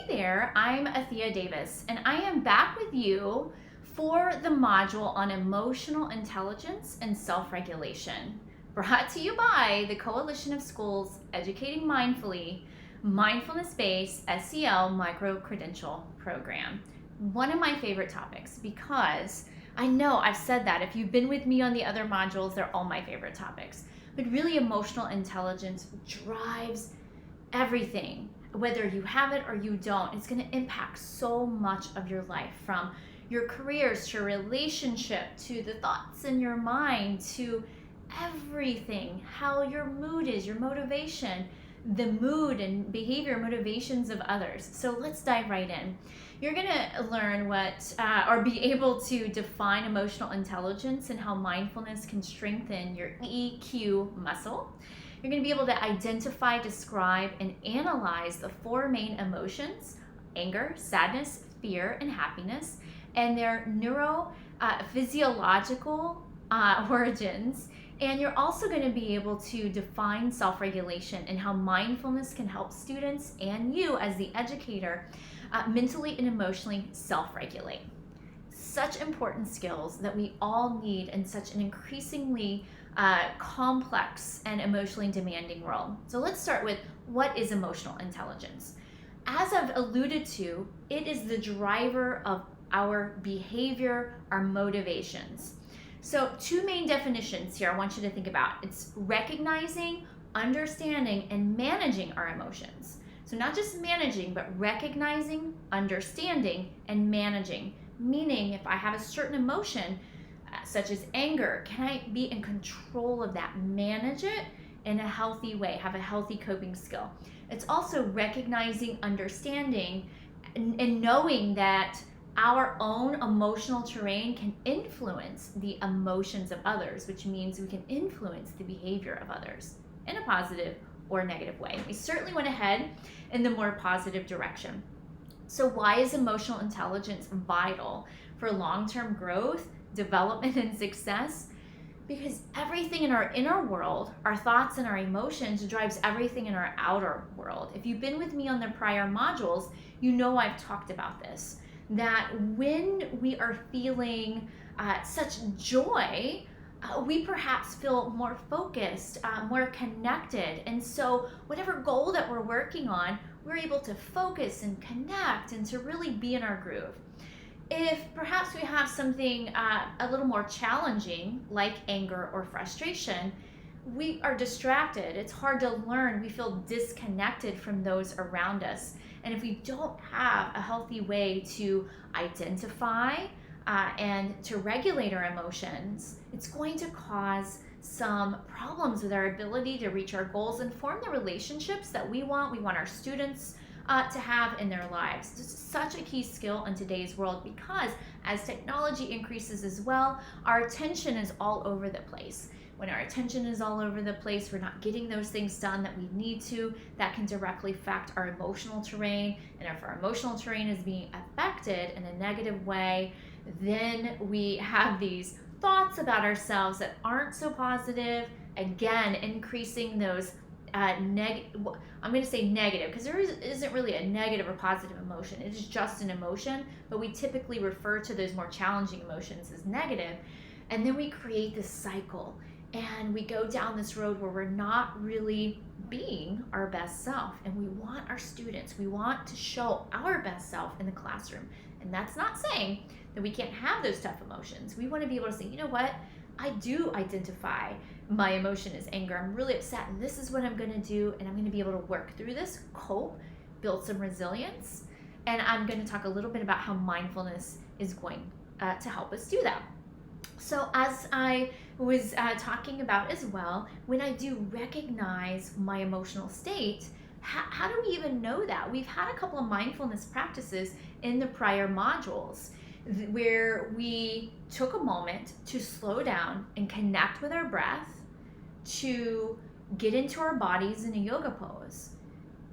Hey there, I'm Athea Davis, and I am back with you for the module on emotional intelligence and self-regulation, brought to you by the Coalition of Schools Educating Mindfully, Mindfulness-Based SEL Micro-Credential Program. One of my favorite topics, because I know I've said that. If you've been with me on the other modules, they're all my favorite topics. But really, emotional intelligence drives everything. Whether you have it or you don't, it's going to impact so much of your life, from your careers to your relationship to the thoughts in your mind to everything, how your mood is, your motivation, the mood and behavior motivations of others. So let's dive right in. You're going to learn or be able to define emotional intelligence and how mindfulness can strengthen your EQ muscle. You're going to be able to identify, describe, and analyze the four main emotions: anger, sadness, fear, and happiness, and their neurophysiological origins. And you're also going to be able to define self-regulation and how mindfulness can help students and you as the educator mentally and emotionally self-regulate. Such important skills that we all need in such an increasingly complex and emotionally demanding world. So let's start with, what is emotional intelligence? As I've alluded to, it is the driver of our behavior, our motivations. So two main definitions here I want you to think about. It's recognizing, understanding, and managing our emotions. So not just managing, but recognizing, understanding, and managing. Meaning, if I have a certain emotion, such as anger, can I be in control of that, manage it in a healthy way, have a healthy coping skill? It's also recognizing, understanding, and knowing that our own emotional terrain can influence the emotions of others, which means we can influence the behavior of others in a positive or negative way. We certainly want to head in the more positive direction. So why is emotional intelligence vital for long-term growth, development, and success? Because everything in our inner world, our thoughts and our emotions, drives everything in our outer world. If you've been with me on the prior modules, you know I've talked about this, that when we are feeling such joy, we perhaps feel more focused, more connected. And so whatever goal that we're working on, we're able to focus and connect and to really be in our groove. If perhaps we have something a little more challenging, like anger or frustration, we are distracted. It's hard to learn. We feel disconnected from those around us. And if we don't have a healthy way to identify and to regulate our emotions, it's going to cause some problems with our ability to reach our goals and form the relationships that we want our students to have in their lives. This is such a key skill in today's world, because as technology increases as well, our attention is all over the place. When our attention is all over the place, we're not getting those things done that we need to. That can directly affect our emotional terrain. And if our emotional terrain is being affected in a negative way, then we have these thoughts about ourselves that aren't so positive, again, increasing those I'm going to say negative, because there isn't really a negative or positive emotion. It is just an emotion, but we typically refer to those more challenging emotions as negative. And then we create this cycle, and we go down this road where we're not really being our best self. And we want our students, we want to show our best self in the classroom. And that's not saying that we can't have those tough emotions. We want to be able to say, you know what? I do identify my emotion as anger. I'm really upset, and this is what I'm going to do, and I'm going to be able to work through this, cope, build some resilience. And I'm going to talk a little bit about how mindfulness is going to help us do that. So as I was talking about as well, when I do recognize my emotional state, how do we even know that? We've had a couple of mindfulness practices in the prior modules where we took a moment to slow down and connect with our breath, to get into our bodies in a yoga pose,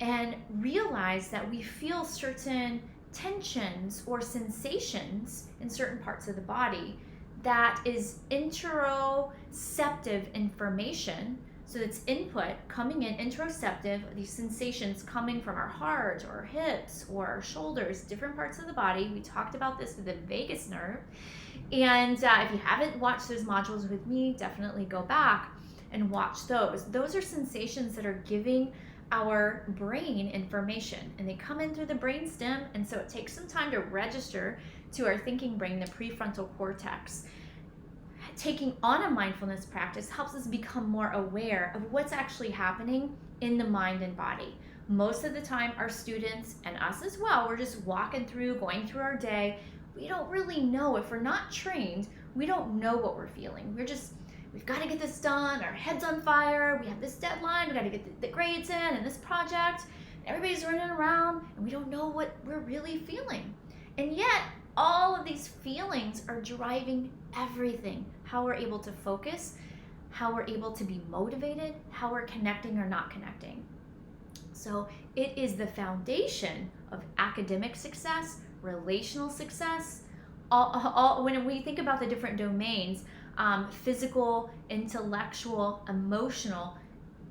and realize that we feel certain tensions or sensations in certain parts of the body that is interoceptive information So it's input coming in, interoceptive, these sensations coming from our heart or our hips or our shoulders, different parts of the body. We talked about this with the vagus nerve. And if you haven't watched those modules with me, definitely go back and watch those. Those are sensations that are giving our brain information, and they come in through the brain stem, and so it takes some time to register to our thinking brain, the prefrontal cortex. Taking on a mindfulness practice helps us become more aware of what's actually happening in the mind and body. Most of the time, our students and us as well, we're just walking through, going through our day. We don't really know, if we're not trained, we don't know what we're feeling. We've got to get this done, our head's on fire, we have this deadline, we got to get the grades in and this project. Everybody's running around and we don't know what we're really feeling. And yet, all of these feelings are driving everything. How we're able to focus, how we're able to be motivated, how we're connecting or not connecting. So it is the foundation of academic success, relational success. When we think about the different domains, physical, intellectual, emotional,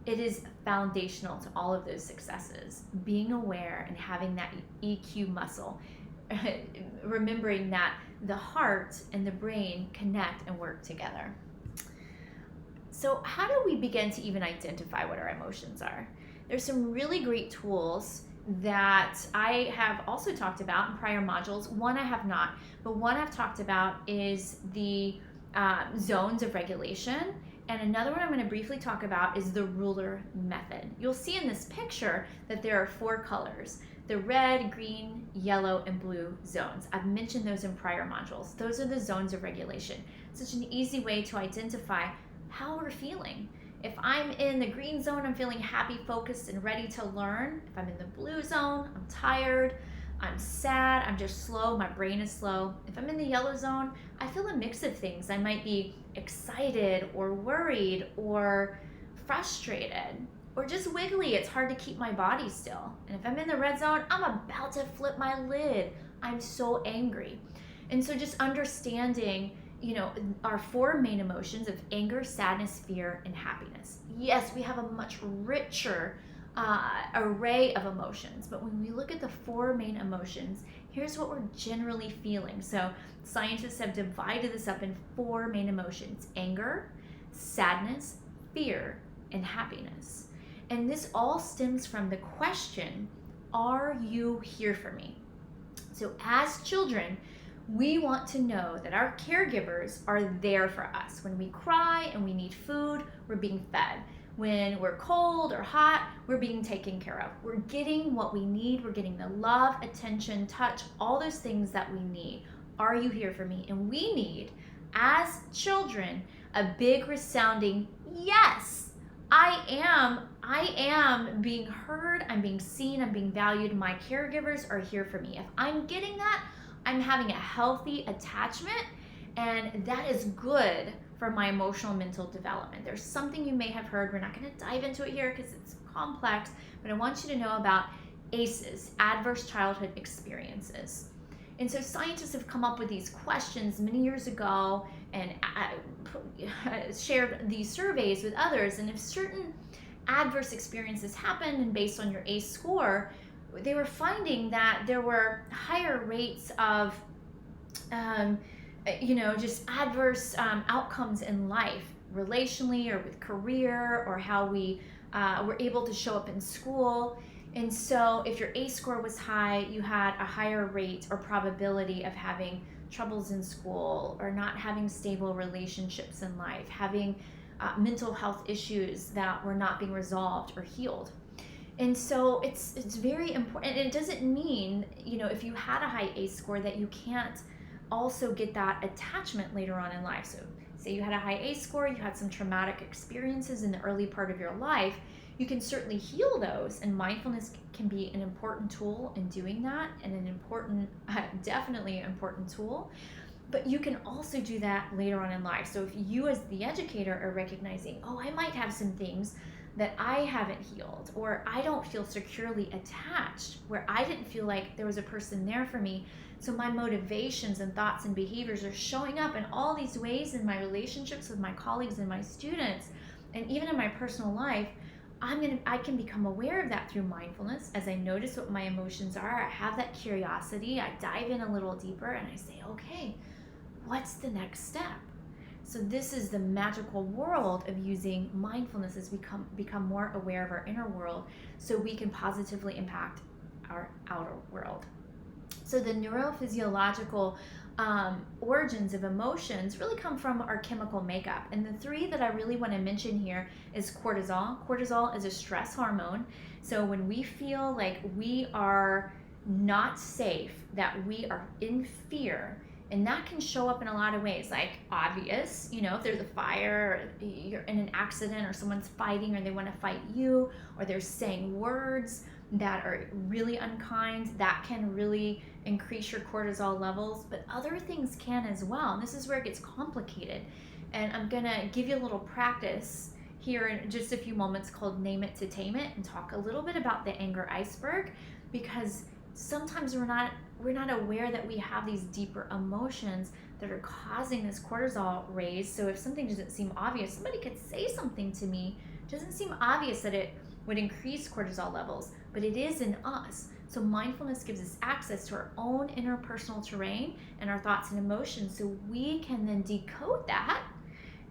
it is foundational to all of those successes. Being aware and having that EQ muscle. Remembering that the heart and the brain connect and work together. So how do we begin to even identify what our emotions are? There's some really great tools that I have also talked about in prior modules. One I have not, but one I've talked about is the zones of regulation. And another one I'm going to briefly talk about is the ruler method. You'll see in this picture that there are 4 colors. The red, green, yellow, and blue zones. I've mentioned those in prior modules. Those are the zones of regulation. Such an easy way to identify how we're feeling. If I'm in the green zone, I'm feeling happy, focused, and ready to learn. If I'm in the blue zone, I'm tired, I'm sad, I'm just slow, my brain is slow. If I'm in the yellow zone, I feel a mix of things. I might be excited or worried or frustrated. Or just wiggly, it's hard to keep my body still. And if I'm in the red zone, I'm about to flip my lid. I'm so angry. And so just understanding, our 4 main emotions of anger, sadness, fear, and happiness. Yes, we have a much richer array of emotions, but when we look at the 4 main emotions, here's what we're generally feeling. So scientists have divided this up in 4 main emotions: anger, sadness, fear, and happiness. And this all stems from the question, are you here for me? So as children, we want to know that our caregivers are there for us. When we cry and we need food, we're being fed. When we're cold or hot, we're being taken care of. We're getting what we need. We're getting the love, attention, touch, all those things that we need. Are you here for me? And we need, as children, a big resounding yes. I am being heard, I'm being seen, I'm being valued, my caregivers are here for me. If I'm getting that, I'm having a healthy attachment, and that is good for my emotional mental development. There's something you may have heard, we're not going to dive into it here because it's complex, but I want you to know about ACEs, adverse childhood experiences. And so scientists have come up with these questions many years ago and shared these surveys with others. And if certain adverse experiences happened and based on your ACE score, they were finding that there were higher rates of, just adverse outcomes in life, relationally or with career, or how we were able to show up in school. And so if your ACE score was high, you had a higher rate or probability of having troubles in school, or not having stable relationships in life, having mental health issues that were not being resolved or healed. And so it's very important. And it doesn't mean, if you had a high ACE score, that you can't also get that attachment later on in life. So say you had a high ACE score, you had some traumatic experiences in the early part of your life, you can certainly heal those, and mindfulness can be an important tool in doing that, and an important, definitely an important tool. But you can also do that later on in life. So if you as the educator are recognizing, I might have some things that I haven't healed, or I don't feel securely attached, where I didn't feel like there was a person there for me. So my motivations and thoughts and behaviors are showing up in all these ways in my relationships with my colleagues and my students. And even in my personal life, I can become aware of that through mindfulness as I notice what my emotions are. I have that curiosity. I dive in a little deeper and I say, okay, what's the next step? So this is the magical world of using mindfulness as we become more aware of our inner world so we can positively impact our outer world. So the neurophysiological origins of emotions really come from our chemical makeup. And the three that I really want to mention here is cortisol. Cortisol is a stress hormone. So when we feel like we are not safe, that we are in fear, and that can show up in a lot of ways, like obvious, if there's a fire, or you're in an accident, or someone's fighting, or they want to fight you, or they're saying words that are really unkind, that can really increase your cortisol levels. But other things can as well. And this is where it gets complicated. And I'm going to give you a little practice here in just a few moments called Name It to Tame It, and talk a little bit about the anger iceberg, because sometimes we're not aware that we have these deeper emotions that are causing this cortisol raise. So if something doesn't seem obvious, somebody could say something to me, it doesn't seem obvious that it would increase cortisol levels, but it is in us. So mindfulness gives us access to our own interpersonal terrain and our thoughts and emotions, so we can then decode that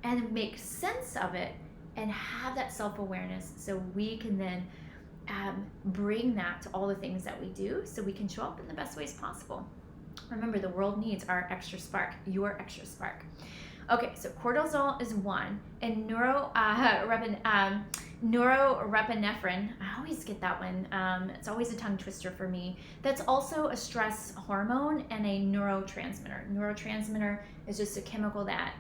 and make sense of it and have that self-awareness, so we can then bring that to all the things that we do, so we can show up in the best ways possible. Remember, the world needs our extra spark, your extra spark. Okay, so cortisol is one, and norepinephrine, I always get that one, it's always a tongue twister for me. That's also a stress hormone and a neurotransmitter. Neurotransmitter is just a chemical that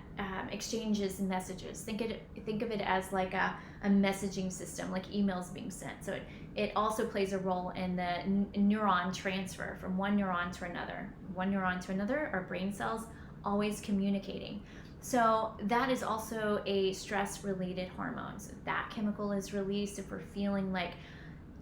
exchanges messages. Think of it as like a messaging system, like emails being sent. So it also plays a role in the neuron transfer from one neuron to another. Our brain cells always communicating. So that is also a stress-related hormone. So that chemical is released if we're feeling like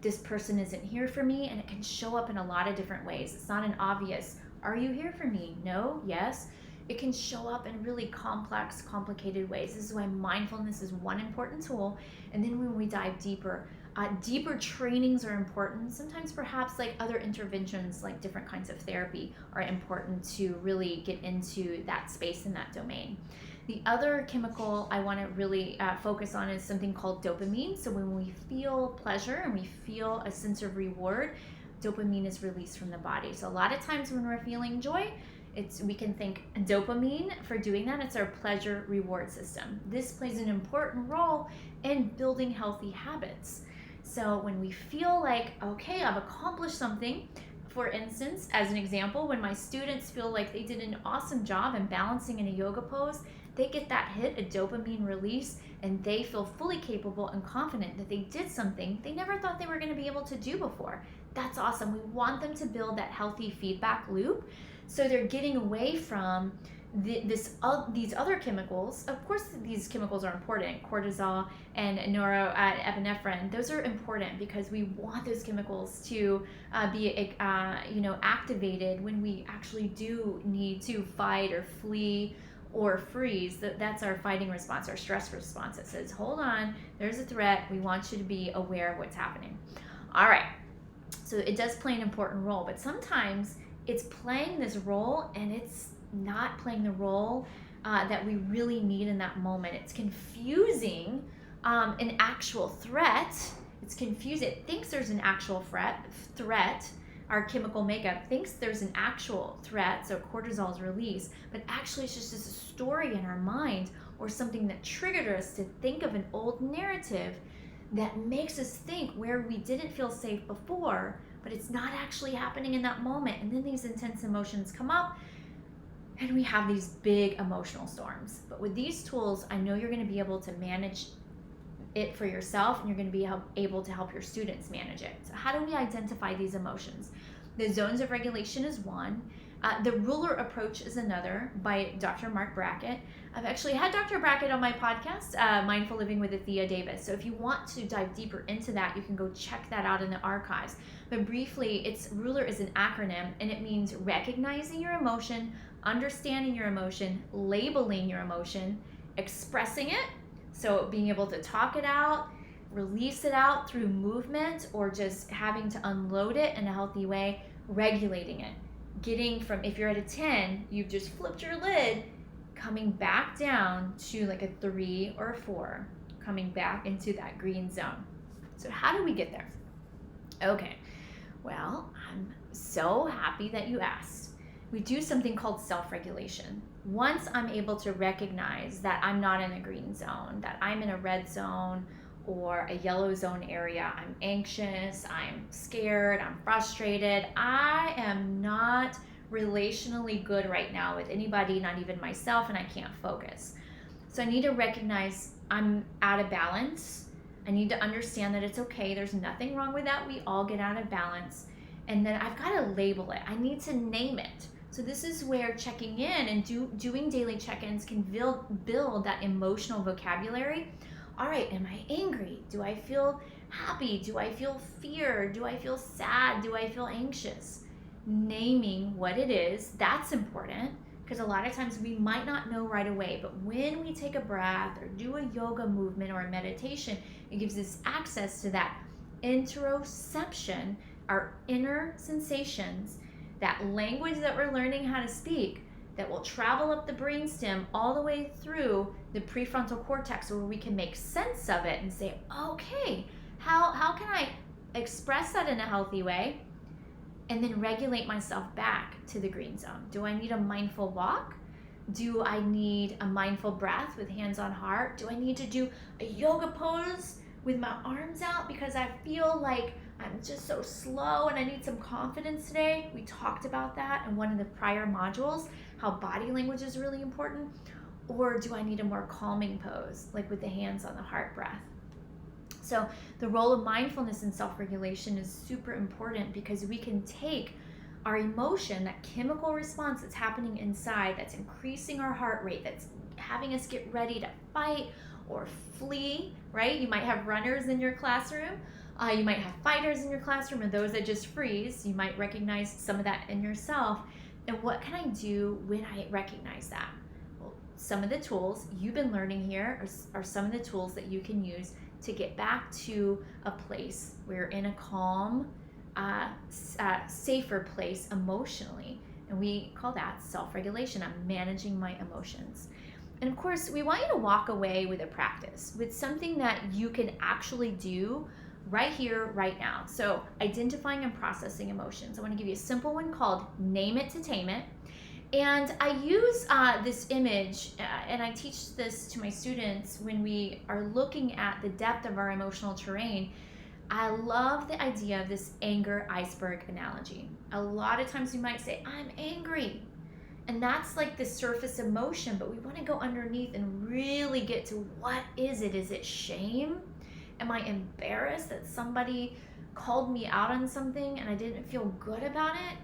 this person isn't here for me, and it can show up in a lot of different ways. It's not an obvious, are you here for me? No, yes. It can show up in really complex, complicated ways. This is why mindfulness is one important tool. And then when we dive deeper, deeper trainings are important. Sometimes perhaps like other interventions, like different kinds of therapy, are important to really get into that space in that domain. The other chemical I want to really focus on is something called dopamine. So when we feel pleasure and we feel a sense of reward, dopamine is released from the body. So a lot of times when we're feeling joy, we can think dopamine for doing that. It's our pleasure reward system. This plays an important role in building healthy habits. So when we feel like, okay, I've accomplished something, for instance, as an example, when my students feel like they did an awesome job in balancing in a yoga pose, they get that hit, a dopamine release, and they feel fully capable and confident that they did something they never thought they were going to be able to do before. That's awesome. We want them to build that healthy feedback loop, so they're getting away from these other chemicals. Of course, these chemicals are important. Cortisol and norepinephrine, those are important because we want those chemicals to be activated when we actually do need to fight or flee or freeze. That's our fighting response, our stress response. It says, hold on, there's a threat. We want you to be aware of what's happening. All right. So it does play an important role, but sometimes it's playing this role and it's not playing the role that we really need in that moment. It's confusing an actual threat. It's confused. It thinks there's an actual threat. Our chemical makeup thinks there's an actual threat, so cortisol is released, but actually it's just a story in our mind or something that triggered us to think of an old narrative that makes us think where we didn't feel safe before, but it's not actually happening in that moment. And then these intense emotions come up and we have these big emotional storms. But with these tools, I know you're going to be able to manage it for yourself, and you're going to be able to help your students manage it. So how do we identify these emotions? The zones of regulation is one. The ruler approach is another, by Dr. Mark Brackett. I've actually had Dr. Brackett on my podcast, Mindful Living with Athea Davis. So if you want to dive deeper into that, you can go check that out in the archives. But briefly, ruler is an acronym, and it means recognizing your emotion, understanding your emotion, labeling your emotion, expressing it, So being able to talk it out, release it out through movement, or just having to unload it in a healthy way, regulating it. Getting from, if you're at a 10, you've just flipped your lid, coming back down to like a 3 or a 4, coming back into that green zone. So how do we get there? Okay, well, I'm so happy that you asked. We do something called self-regulation. Once I'm able to recognize that I'm not in a green zone, that I'm in a red zone or a yellow zone area, I'm anxious, I'm scared, I'm frustrated, I am not relationally good right now with anybody, not even myself, and I can't focus. So I need to recognize I'm out of balance. I need to understand that it's okay. There's nothing wrong with that. We all get out of balance. And then I've got to label it. I need to name it. So this is where checking in and doing daily check-ins can build that emotional vocabulary. All right, am I angry? Do I feel happy? Do I feel fear? Do I feel sad? Do I feel anxious? Naming what it is, that's important, because a lot of times we might not know right away, but when we take a breath or do a yoga movement or a meditation, it gives us access to that interoception, our inner sensations, that language that we're learning how to speak, that will travel up the brainstem all the way through the prefrontal cortex, where we can make sense of it and say, okay, how can I express that in a healthy way? And then regulate myself back to the green zone. Do I need a mindful walk? Do I need a mindful breath with hands on heart? Do I need to do a yoga pose with my arms out because I feel like I'm just so slow and I need some confidence today? We talked about that in one of the prior modules, how body language is really important. Or do I need a more calming pose, like with the hands on the heart breath? So the role of mindfulness and self-regulation is super important, because we can take our emotion, that chemical response that's happening inside, that's increasing our heart rate, that's having us get ready to fight or flee, right? You might have runners in your classroom. You might have fighters in your classroom, and those that just freeze. You might recognize some of that in yourself. And what can I do when I recognize that? Well, some of the tools you've been learning here are some of the tools that you can use to get back to a place where you're in a calm, safer place emotionally. And we call that self-regulation. I'm managing my emotions. And of course, we want you to walk away with a practice, with something that you can actually do right here, right now. So identifying and processing emotions. I want to give you a simple one called Name It to Tame It. And I use this image, and I teach this to my students when we are looking at the depth of our emotional terrain. I love the idea of this anger iceberg analogy. A lot of times we might say, I'm angry. And that's like the surface emotion, but we want to go underneath and really get to what is it? Is it shame? Am I embarrassed that somebody called me out on something and I didn't feel good about it?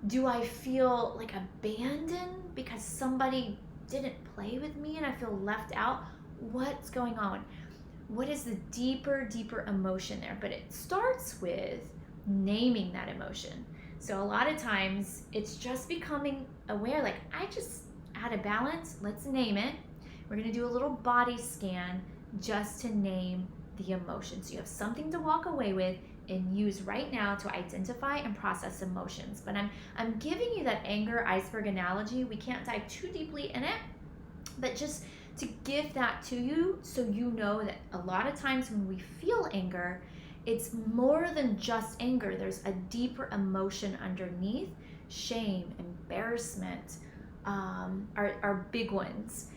Do I feel like abandoned because somebody didn't play with me and I feel left out? What's going on? What is the deeper emotion there? But it starts with naming that emotion. So a lot of times it's just becoming aware, like, I just out of balance. Let's name it. We're going to do a little body scan just to name the emotion. So you have something to walk away with and use right now to identify and process emotions. But I'm giving you that anger iceberg analogy. We can't dive too deeply in it, but just to give that to you so you know that a lot of times when we feel anger, it's more than just anger. There's a deeper emotion underneath. Shame, embarrassment, are big ones.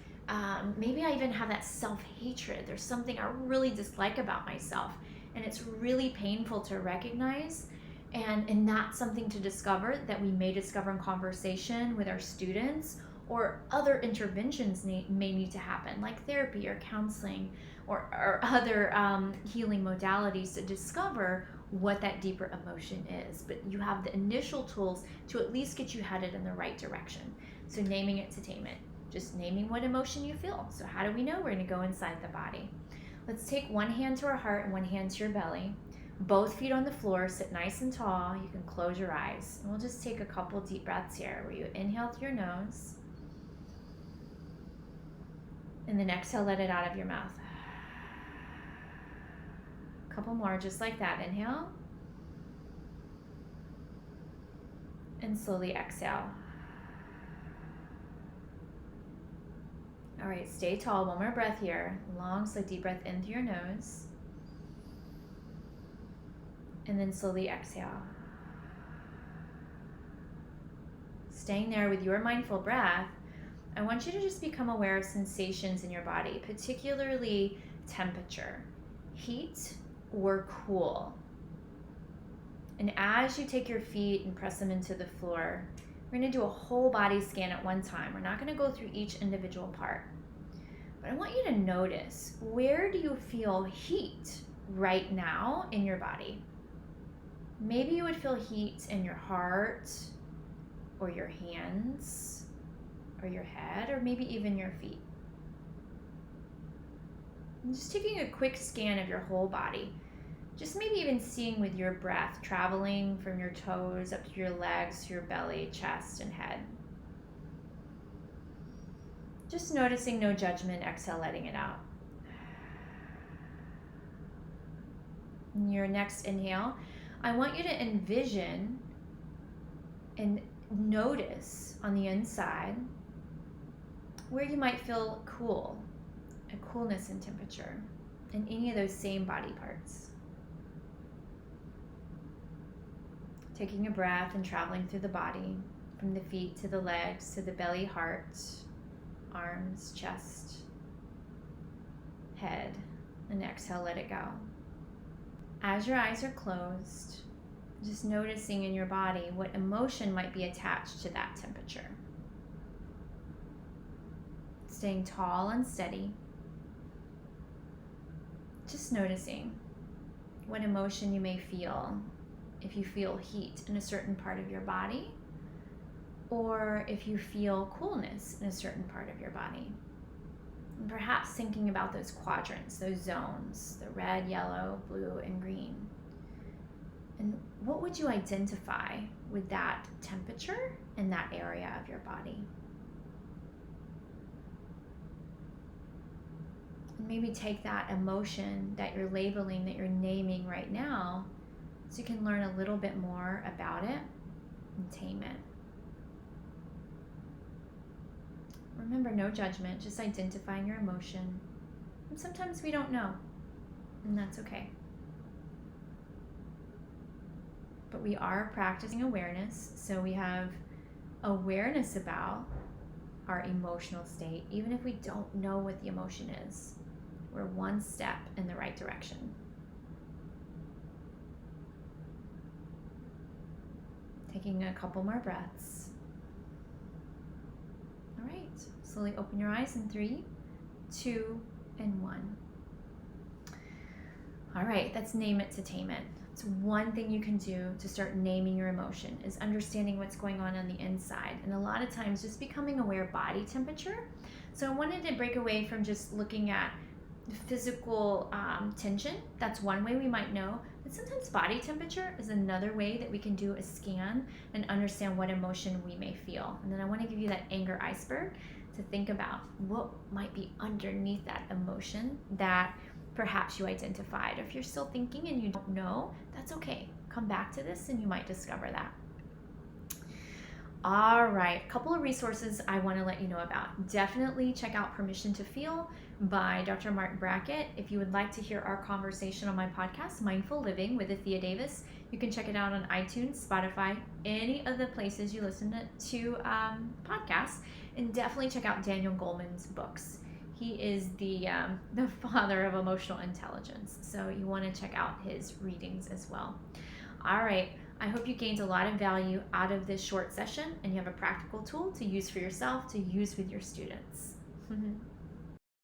Maybe I even have that self-hatred. There's something I really dislike about myself, and it's really painful to recognize. And that's something to discover, that we may discover in conversation with our students, or other interventions may need to happen, like therapy or counseling or other healing modalities, to discover what that deeper emotion is. But you have the initial tools to at least get you headed in the right direction. So naming it to tame it. Just naming what emotion you feel. So how do we know? We're going to go inside the body. Let's take one hand to our heart and one hand to your belly. Both feet on the floor, sit nice and tall. You can close your eyes. And we'll just take a couple deep breaths here, where you inhale through your nose, and then exhale, let it out of your mouth. couple more just like that. Inhale. And slowly exhale. All right, stay tall. One more breath here. Long, slow, deep breath in through your nose. And then slowly exhale. Staying there with your mindful breath, I want you to just become aware of sensations in your body, particularly temperature, heat or cool. And as you take your feet and press them into the floor, we're going to do a whole body scan at one time. We're not going to go through each individual part. But I want you to notice, where do you feel heat right now in your body? Maybe you would feel heat in your heart, or your hands, or your head, or maybe even your feet. And just taking a quick scan of your whole body. Just maybe even seeing with your breath, traveling from your toes up to your legs, to your belly, chest, and head. Just noticing, no judgment, exhale, letting it out. In your next inhale, I want you to envision and notice on the inside where you might feel cool, a coolness in temperature, in any of those same body parts. Taking a breath and traveling through the body, from the feet to the legs to the belly, heart, arms, chest, head, and exhale, let it go. As your eyes are closed, just noticing in your body what emotion might be attached to that temperature. Staying tall and steady. Just noticing what emotion you may feel if you feel heat in a certain part of your body, or if you feel coolness in a certain part of your body. And perhaps thinking about those quadrants, those zones, the red, yellow, blue, and green. And what would you identify with that temperature in that area of your body? And maybe take that emotion that you're labeling, that you're naming right now, so you can learn a little bit more about it and tame it. Remember, no judgment, just identifying your emotion. And sometimes we don't know, and that's okay. But we are practicing awareness, so we have awareness about our emotional state, even if we don't know what the emotion is. We're one step in the right direction. Taking a couple more breaths. All right, slowly open your eyes in 3, 2, and 1. All right, that's name it to tame it. It's one thing you can do to start naming your emotion, is understanding what's going on the inside. And a lot of times just becoming aware of body temperature. So I wanted to break away from just looking at physical tension. That's one way we might know. But sometimes body temperature is another way that we can do a scan and understand what emotion we may feel. And then I want to give you that anger iceberg to think about what might be underneath that emotion that perhaps you identified. Or if you're still thinking and you don't know, that's okay. Come back to this and you might discover that. All right, a couple of resources I want to let you know about. Definitely check out Permission to Feel by Dr. Mark Brackett. If you would like to hear our conversation on my podcast, Mindful Living with Athea Davis, you can check it out on iTunes, Spotify, any of the places you listen to podcasts. And definitely check out Daniel Goleman's books. He is the father of emotional intelligence, so you want to check out his readings as well. All right, I hope you gained a lot of value out of this short session, and you have a practical tool to use for yourself, to use with your students.